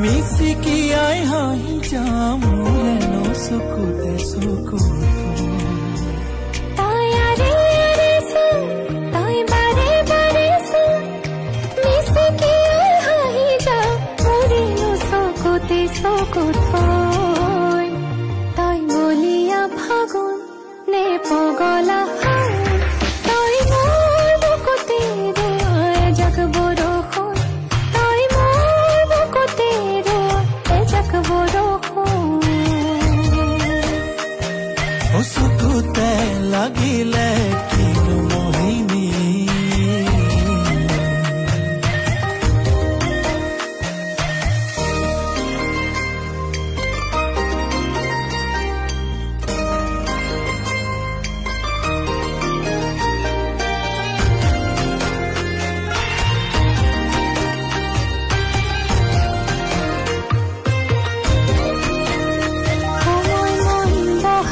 মিচিকি আই হাঁহি যাম মোৰেনো চকুতে চকু তই বলিয়া ফাগুন নে পগলা তই মোৰ বুকুতে এজাক বৰষুণ তই মোৰ বুকুতে এজাক বৰষুণ চকুতে লাগিলে কিনো মোহিনী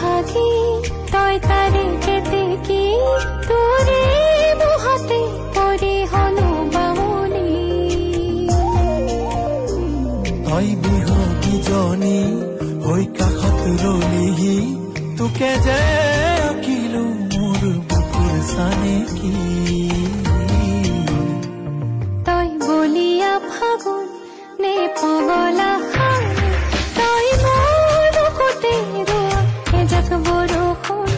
তই তাৰে কেতেকি তোৰে বহাতে পৰি হলো বামুনি তই বিহগীজনী হৈ কাষত ৰলিহি তোকে যে আঁকিলো মোৰ বুকুৰ চানেকি তই বলিয়া ফাগুন নে পগলা তই মোৰ বুকুতে এজাক বৰষুণ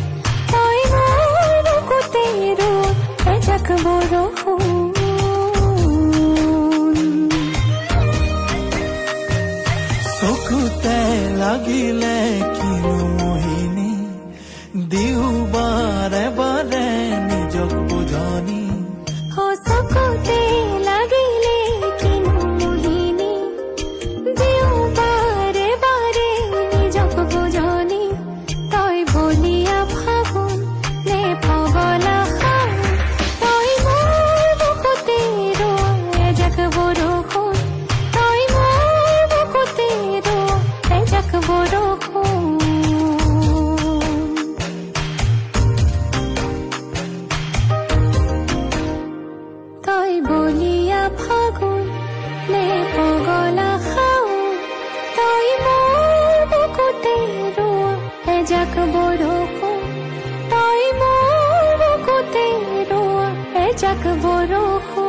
তই মোৰ বুকুতে এজাক বৰষুণ চকুতে লাগিলে কিনো মোহিনী দিও বাৰে বাৰে নিজক বুজনি চকুতে লাগিলে কিনো মোহিনী দিও বাৰে বাৰে নিজক বুজনি তই বলিয়া ফাগুন নে পগলা তই মোৰ বুকুতে এজাক বৰষুণ তই মোৰ বুকুতে এজাক বৰষুণ তই বলিয়া ফাগুন নে পগলা তই মোৰ বুকুতে এজাক বৰষুণ তই মোৰ বুকুতে এজাক বৰষুণ